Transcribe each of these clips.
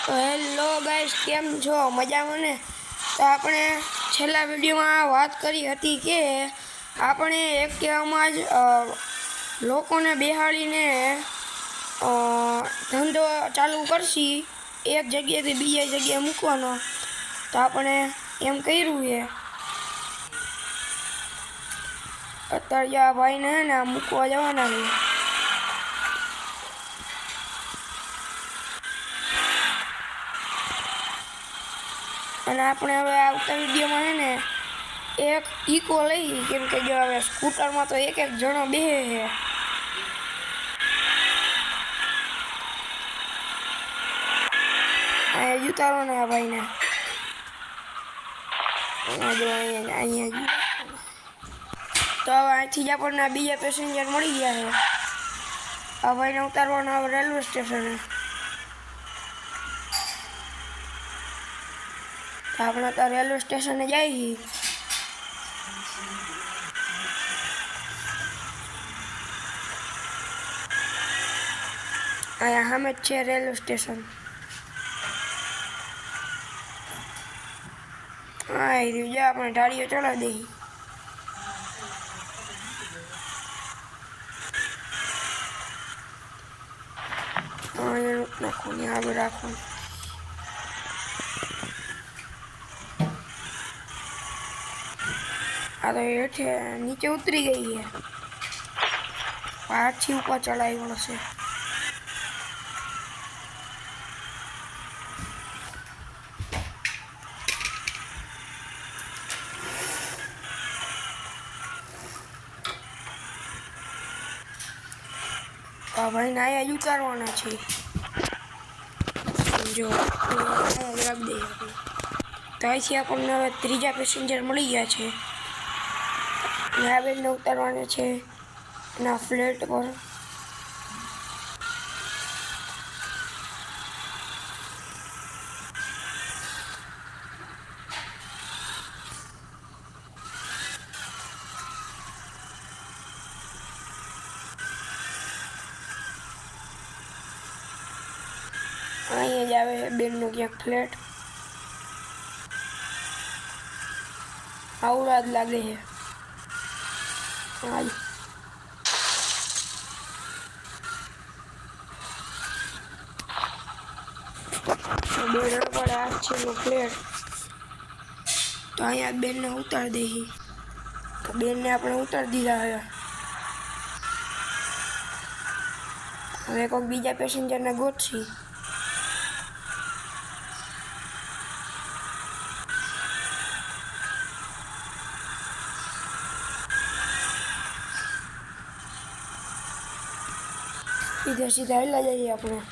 Hello guys, કેમ છો? મજામાં ને? તો આપણે છેલ્લા વિડીયોમાં વાત કરી હતી કે આપણે એક્ટિવામાં જ લોકોને બેહાડીને ધંધો ચાલુ કરશી, એક જગ્યાએથી બીજા જગ્યાએ મૂકવાનો. તો આપણે એમ કર્યું છે. અત્યારે આ ભાઈને ને મૂકવા જવાના છે. અને આપણે હવે આવતા વિડીયોમાં છે ને એક ઇકો લઈ, કેમ કે જો હવે સ્કૂટરમાં તો એક જણો બેસે છે. અહીંયા ઉતારો ને આ ભાઈને. જો અહીંયા તો હવે અહીંથી જ આપણને બીજા પેસેન્જર મળી ગયા છે. આ ભાઈને ઉતારવાના હવે રેલવે સ્ટેશને. આપણે તો રેલવે સ્ટેશને જઈએ. અહીંયા સામે જ છે રેલવે સ્ટેશન. હા, એ રહ્યું. આપણે ઢાળીઓ ચડાવી દઈએ. નાખો ને આગળ રાખો. આ તો હેઠે નીચે ઉતરી ગઈ છે. પાછી ઉપર ચડાવી પડશે. આ ભાઈને અહીંયા જ ઉતારવાના છે. જો રાખી દઈએ આપણે. તો અહીંથી આપણને હવે ત્રીજા પેસેન્જર મળી ગયા છે. આ બેનને ઉતારવાના છે એના ફ્લેટ પર. અહીંયા જ આવે બેનનો ક્યાંક ફ્લેટ. આવડા જ લાગે છે. હાલ બેન પર આ છે એનો ફ્લેટ. તો અહીંયા બેનને ઉતારી દઈએ. તો બેનને આપણે ઉતારી દીધા હવે. હવે કોઈક બીજા પેસેન્જરને ગોતશી. સીધા સીધા હેલા જઈએ આપણે.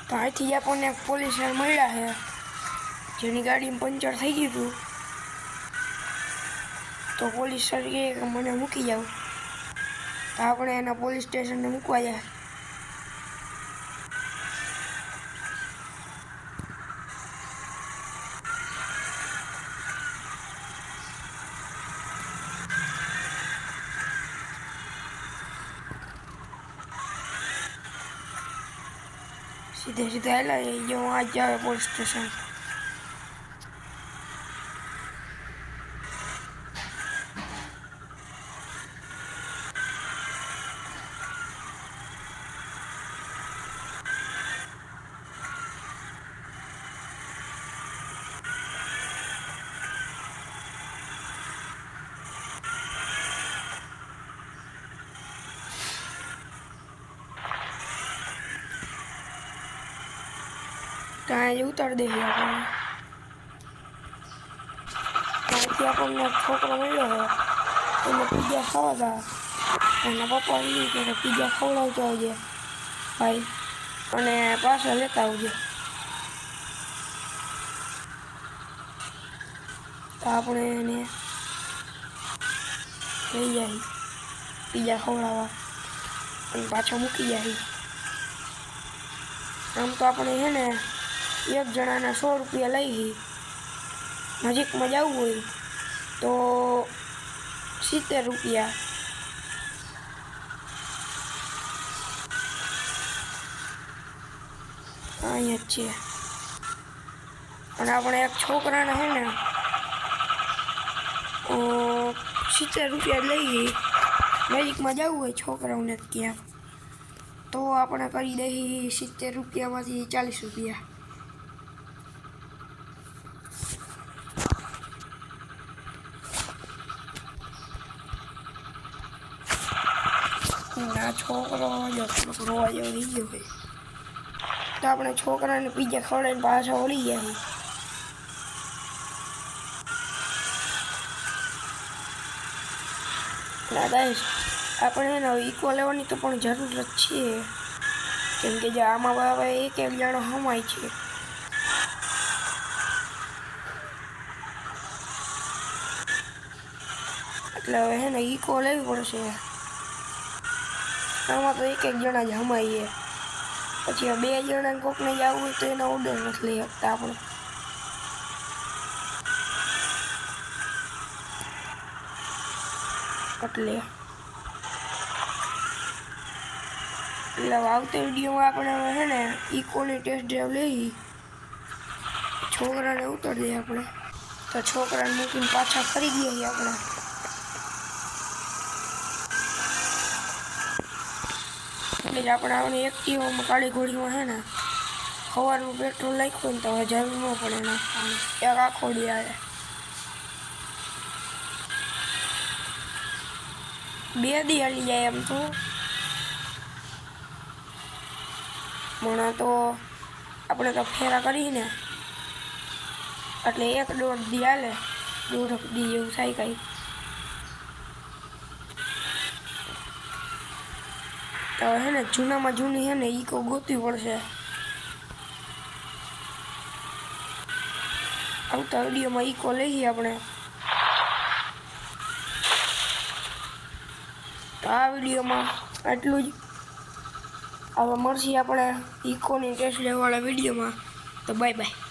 તો અહીંથી જ આપણને એક પોલીસ મળ્યા છે, જેની ગાડીમાં પંચર થઈ ગયું હતું. તો પોલીસ સર કહે કે મને મૂકી જાઓ. તો આપણે એના પોલીસ સ્ટેશને મૂકવા જાય. સીધે સીધા હેલા જઈએ. હું આજ આવે પોલીસ સ્ટેશન. ત્યાં ઉતારી દઈએ આપણે. ત્યાંથી આપણને છોકરો મળ્યો છે, એને પીઝા ખાવા હતા. એના પપ્પા એ કે પીઝા ખવડાવતો આવજે ભાઈ, અને પાછા લેતા આવજે. તો આપણે એને લઈ જાય પીઝા ખવડાવવા. અને પાછો મૂકી જાય. આમ તો આપણે છે ને એક જણાના 100 રૂપિયા લઈ. નજીકમાં જવું હોય તો 70 રૂપિયા. અહીંયા જ છે. અને આપણે એક છોકરાને છે ને 70 રૂપિયા લઈએ. નજીકમાં જવું હોય છોકરાઓને ક્યાંક તો આપણે કરી દઈએ 70 રૂપિયામાંથી 40 રૂપિયા. આ છોકરો જો રોવા જેવો થઈ ગયો હોય તો આપણે છોકરાને પીઝા ખવડાવીને પાછા વળી જાય. ના ગાઈસ, આપણે એને ઈકો લેવાની તો પણ જરૂર જ છે, કેમ કે જે આમાં બાબા એક જણો હમાય છે. એટલે હવે છે ને ઈકો લેવી પડશે. આમાં તો એક જણા જ હમાઈએ. પછી 2 જણા કોકને જવું હોય તો એના ઓર્ડર નથી લઈ શકતા આપણે. એટલે આવતા વિડીયોમાં આપણે છે ને ઈકોની ટેસ્ટ ડ્રાઈવ લઈ. છોકરાને ઉતારી દઈએ આપણે. તો છોકરાને મૂકીને પાછા ફરી ગયા આપણે. એટલે જ આપણે આવની એક્ટિવામાં કાળી ઘોડીમાં છે ને સવારનું પેટ્રોલ નાખ્યું ને તો હવે જરૂર ન પડે નાખવાનું. એક આખો દી આવે. 2 દી હાલી જાય એમ તો. હમણાં તો આપણે તો ફેરા કરીને એટલે 1-1.5 દી હાલે. 1.5 દી જેવું થાય કાંઈ. તો હે ને જૂનામાં જૂની છે ને ઈકો ગોતવી પડશે. આવતા વિડીયોમાં ઈકો લઈએ આપણે. તો આ વિડીયોમાં આટલું જ. હવે મળશે આપણે ઈકોની ટેસ્ટ લેવાવાળા વિડીયોમાં. તો બાય બાય.